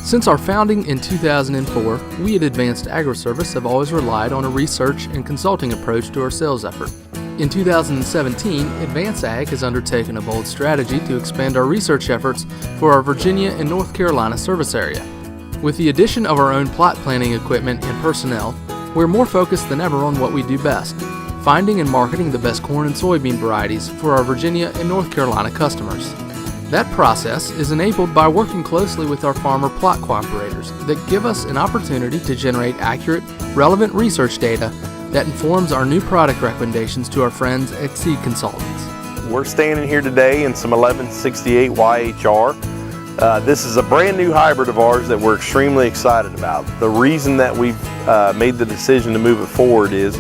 Since our founding in 2004, we at Advanced AgriService have always relied on a research and consulting approach to our sales effort. In 2017, Advanced Ag has undertaken a bold strategy to expand our research efforts for our Virginia and North Carolina service area. With the addition of our own plot planning equipment and personnel, we're more focused than ever on what we do best, finding and marketing the best corn and soybean varieties for our Virginia and North Carolina customers. That process is enabled by working closely with our farmer plot cooperators that give us an opportunity to generate accurate, relevant research data that informs our new product recommendations to our friends at Seed Consultants. We're standing here today in some 1168 YHR. This is a brand new hybrid of ours that we're extremely excited about. The reason that we've made the decision to move it forward is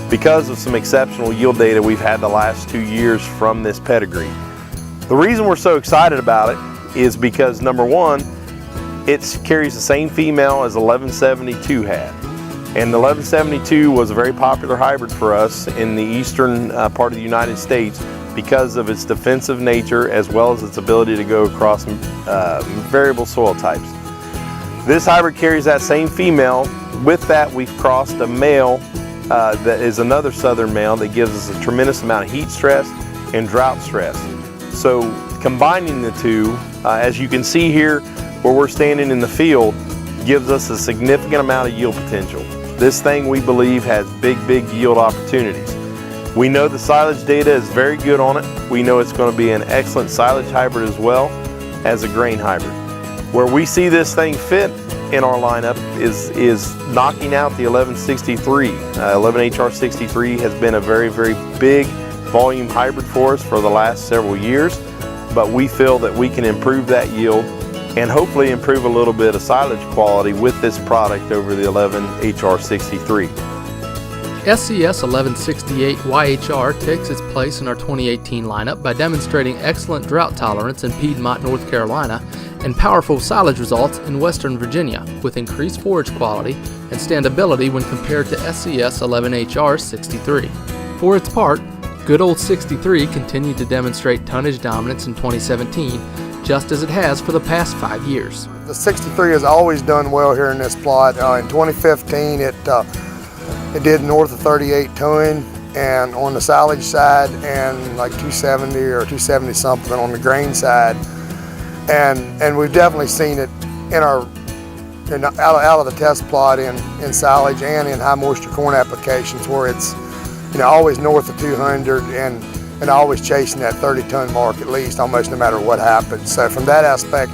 because of some exceptional yield data we've had the last 2 years from this pedigree. The reason we're so excited about it is because, number one, it carries the same female as 1172 had. And the 1172 was a very popular hybrid for us in the eastern part of the United States because of its defensive nature as well as its ability to go across variable soil types. This hybrid carries that same female. With that, we've crossed a male that is another southern male that gives us a tremendous amount of heat stress and drought stress. So combining the two, as you can see here where we're standing in the field, gives us a significant amount of yield potential. This thing we believe has big yield opportunities. We know the silage data is very good on it. We know it's going to be an excellent silage hybrid as well as a grain hybrid. Where we see this thing fit in our lineup is knocking out the 1163. 11HR63 has been a very big volume hybrid for us for the last several years, but we feel that we can improve that yield and hopefully improve a little bit of silage quality with this product over the 11HR63. SCS 1168 YHR takes its place in our 2018 lineup by demonstrating excellent drought tolerance in Piedmont, North Carolina, and powerful silage results in Western Virginia, with increased forage quality and standability when compared to SCS 11HR 63. For its part, good old 63 continued to demonstrate tonnage dominance in 2017, just as it has for the past 5 years. The 63 has always done well here in this plot. In 2015, it did north of 38 ton, and on the silage side, and like 270 or 270 something on the grain side. And we've definitely seen it in our out of the test plot in silage and in high moisture corn applications, where it's always north of 200 and always chasing that 30-ton mark at least, almost no matter what happens. So from that aspect,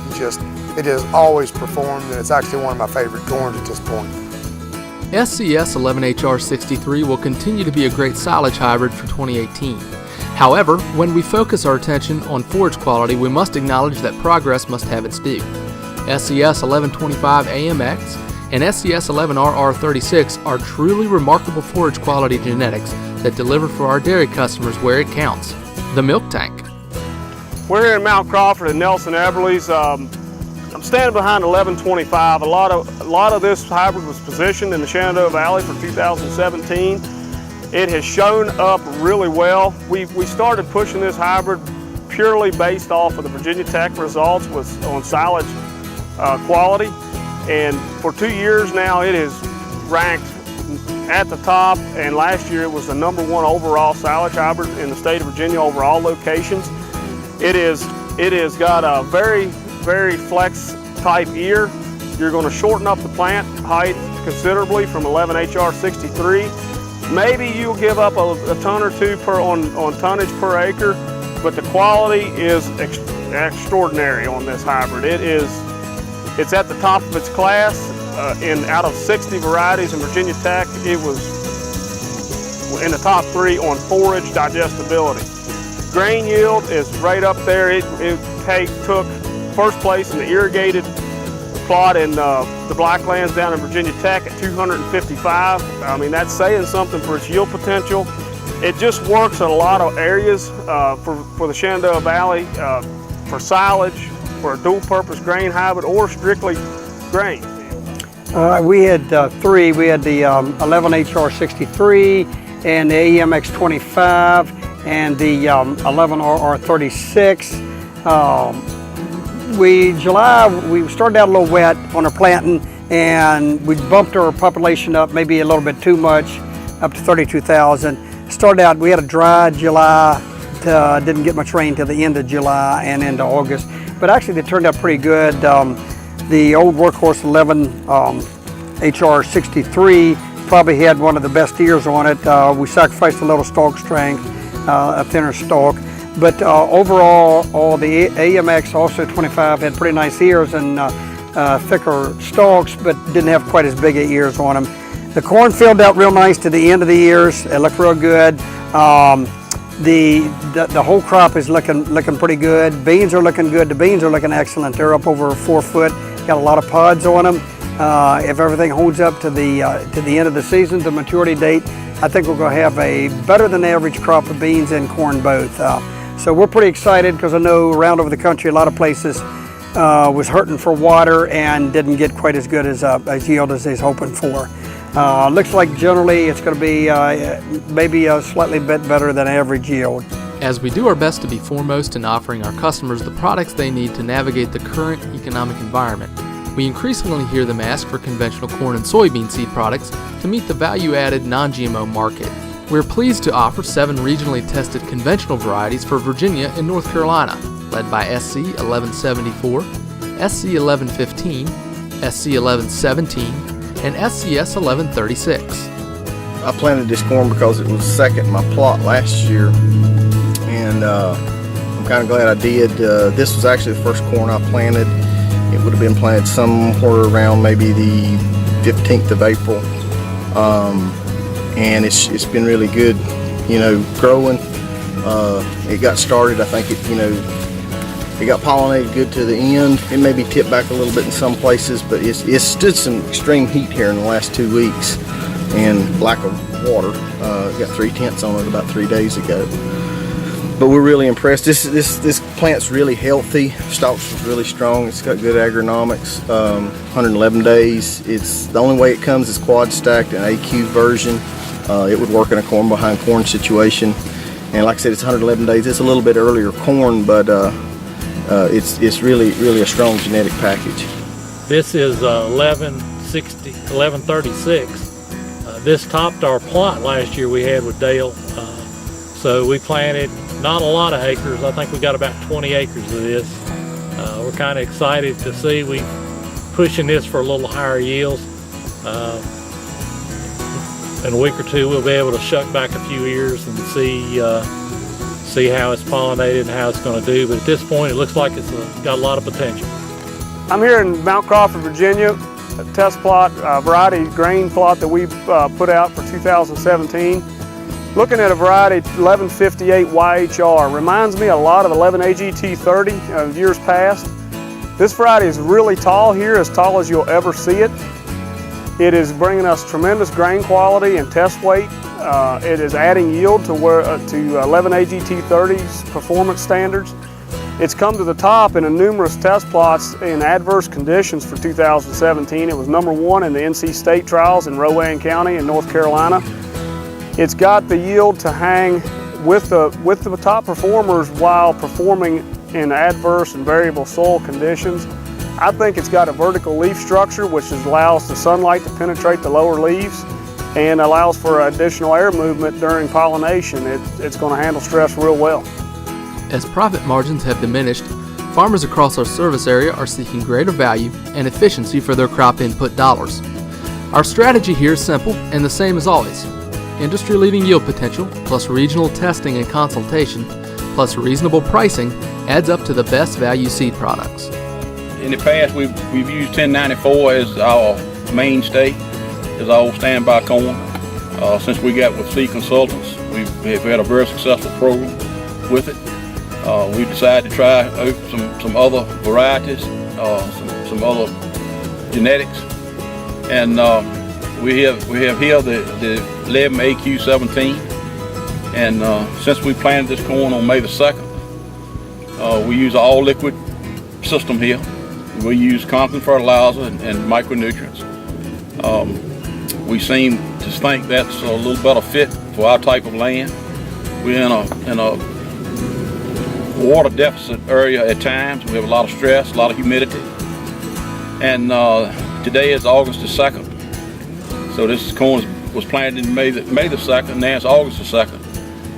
it has always performed, and it's actually one of my favorite corns at this point. SCS 11HR63 will continue to be a great silage hybrid for 2018. However, when we focus our attention on forage quality, we must acknowledge that progress must have its due. SCS 1125 AMX and SCS 11RR36 are truly remarkable forage quality genetics that deliver for our dairy customers where it counts, the milk tank. We're here in Mount Crawford at Nelson Eberle's. I'm standing behind 1125. A lot of this hybrid was positioned in the Shenandoah Valley for 2017. It has shown up really well. We started pushing this hybrid purely based off of the Virginia Tech results on silage quality. And for 2 years now, it has ranked at the top, and last year it was the #1 overall silage hybrid in the state of Virginia over all locations. It has got a very flex type ear. You're going to shorten up the plant height considerably from 11HR63. Maybe you'll give up a ton or two on tonnage per acre, but the quality is extraordinary on this hybrid. It's at the top of its class. Out of 60 varieties in Virginia Tech, it was in the top 3 on forage digestibility. Grain yield is right up there. It took first place in the irrigated plot in the Blacklands down in Virginia Tech at 255. I mean, that's saying something for its yield potential. It just works in a lot of areas for the Shenandoah Valley, for silage, for a dual-purpose grain hybrid, or strictly grain. We had 3. We had the 11HR63 and the AMX25 and the 11RR36. July, we started out a little wet on our planting, and we bumped our population up maybe a little bit too much, up to 32,000. Started out, we had a dry July, didn't get much rain till the end of July and into August, but actually they turned out pretty good. The old workhorse 11 HR63 probably had one of the best ears on it. We sacrificed a little stalk strength, a thinner stalk, but overall, all the AMX also 25 had pretty nice ears and thicker stalks, but didn't have quite as big of ears on them. The corn filled out real nice to the end of the ears. It looked real good. The whole crop is looking pretty good. Beans are looking good. The beans are looking excellent. They're up over 4 foot. Got a lot of pods on them. If everything holds up to the end of the season, the maturity date, I think we're going to have a better than average crop of beans and corn both. So we're pretty excited because I know around over the country, a lot of places was hurting for water and didn't get quite as good as yield as they was hoping for. Looks like generally it's going to be maybe a slightly bit better than average yield. As we do our best to be foremost in offering our customers the products they need to navigate the current economic environment, we increasingly hear them ask for conventional corn and soybean seed products to meet the value-added non-GMO market. We're pleased to offer 7 regionally tested conventional varieties for Virginia and North Carolina, led by SC 1174, SC 1115, SC 1117, and SCS 1136. I planted this corn because it was second in my plot last year, and I'm kind of glad I did. This was actually the first corn I planted. It would have been planted somewhere around maybe the 15th of April, and it's been really good, growing. It got started, I think it got pollinated good to the end. It maybe tipped back a little bit in some places, but it's stood some extreme heat here in the last 2 weeks and lack of water. Got 3 tenths on it about 3 days ago. But we're really impressed. This plant's really healthy. Stalks really strong. It's got good agronomics. 111 days. It's the only way it comes is quad stacked, an AQ version. It would work in a corn behind corn situation. And like I said, it's 111 days. It's a little bit earlier corn, but it's really a strong genetic package. This is 1136. This topped our plot last year we had with Dale. So we planted not a lot of acres. I think we got about 20 acres of this. We're kind of excited to see we pushing this for a little higher yields. In a week or two, we'll be able to shuck back a few ears and see how it's pollinated and how it's going to do. But at this point, it looks like it's got a lot of potential. I'm here in Mount Crawford, Virginia, a test plot, variety grain plot that we put out for 2017. Looking at a variety 1158 YHR. Reminds me a lot of 11 AGT30 of years past. This variety is really tall here, as tall as you'll ever see it. It is bringing us tremendous grain quality and test weight. It is adding yield to 11 AGT30's performance standards. It's come to the top in numerous test plots in adverse conditions for 2017. It was #1 in the NC State trials in Rowan County in North Carolina. It's got the yield to hang with the top performers while performing in adverse and variable soil conditions. I think it's got a vertical leaf structure which allows the sunlight to penetrate the lower leaves and allows for additional air movement during pollination. It's going to handle stress real well. As profit margins have diminished, farmers across our service area are seeking greater value and efficiency for their crop input dollars. Our strategy here is simple and the same as always. Industry-leading yield potential, plus regional testing and consultation, plus reasonable pricing adds up to the best value seed products. In the past, we've used 1094 as our mainstay, as our old standby corn. Since we got with Seed Consultants, we've had a very successful program with it. We decided to try out some other varieties, some other genetics, and we have here the 11 AQ17. And since we planted this corn on May the 2nd, we use an all-liquid system here. We use Conklin fertilizer and micronutrients. We seem to think that's a little better fit for our type of land. We're in a water deficit area at times. We have a lot of stress, a lot of humidity. And today is August the 2nd. So this corn was planted in May the 2nd, now it's August the 2nd.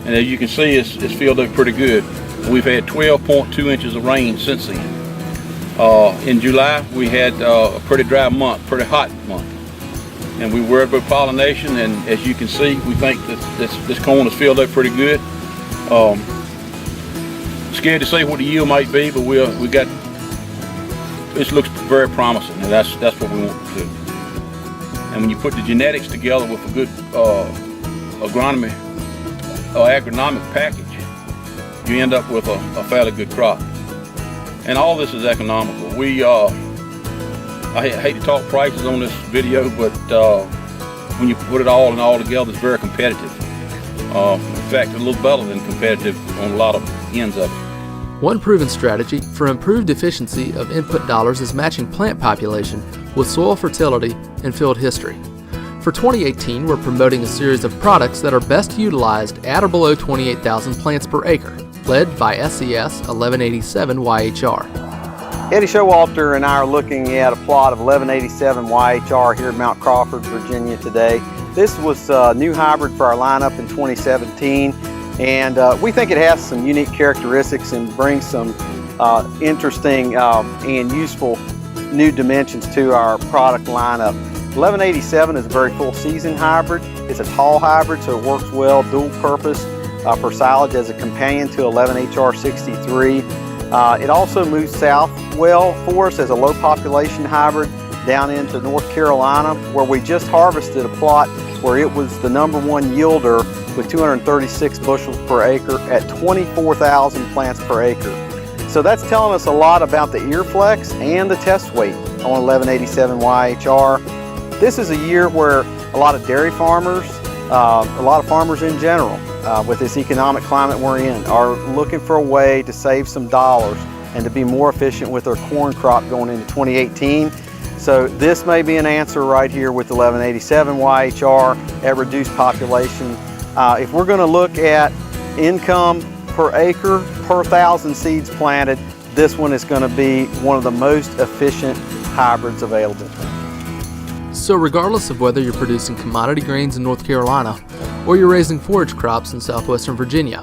And as you can see, it's filled up pretty good. We've had 12.2 inches of rain since then. In July, we had a pretty dry month, pretty hot month. And we worried about pollination, and as you can see, we think that this corn is filled up pretty good. Scared to say what the yield might be, but this looks very promising, and that's what we want to do. And when you put the genetics together with a good agronomic package, you end up with a fairly good crop. And all this is economical. I hate to talk prices on this video, but when you put it all together, it's very competitive. In fact, a little better than competitive on a lot of ends of it. One proven strategy for improved efficiency of input dollars is matching plant population with soil fertility and field history. For 2018, we're promoting a series of products that are best utilized at or below 28,000 plants per acre, led by SCS 1187 YHR. Eddie Showalter and I are looking at a plot of 1187 YHR here in Mount Crawford, Virginia today. This was a new hybrid for our lineup in 2017, and we think it has some unique characteristics and brings some interesting and useful new dimensions to our product lineup. 1187 is a very full season hybrid. It's a tall hybrid, so it works well dual purpose for silage as a companion to 11HR63. It also moves south well for us as a low population hybrid down into North Carolina, where we just harvested a plot where it was the #1 yielder with 236 bushels per acre at 24,000 plants per acre. So that's telling us a lot about the ear flex and the test weight on 1187 YHR. This is a year where a lot of dairy farmers, a lot of farmers in general, with this economic climate we're in, are looking for a way to save some dollars and to be more efficient with their corn crop going into 2018. So this may be an answer right here with 1187 YHR at reduced population. If we're going to look at income per acre per 1,000 seeds planted, this one is going to be one of the most efficient hybrids available. So regardless of whether you're producing commodity grains in North Carolina or you're raising forage crops in southwestern Virginia,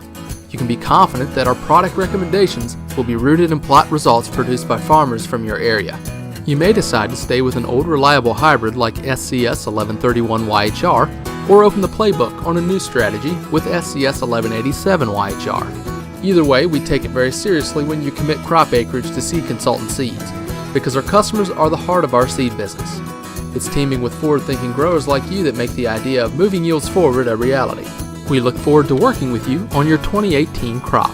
you can be confident that our product recommendations will be rooted in plot results produced by farmers from your area. You may decide to stay with an old reliable hybrid like SCS 1131 YHR, or open the playbook on a new strategy with SCS 1187 YHR. Either way, we take it very seriously when you commit crop acreage to Seed Consultant Seeds, because our customers are the heart of our seed business. It's teaming with forward-thinking growers like you that make the idea of moving yields forward a reality. We look forward to working with you on your 2018 crop.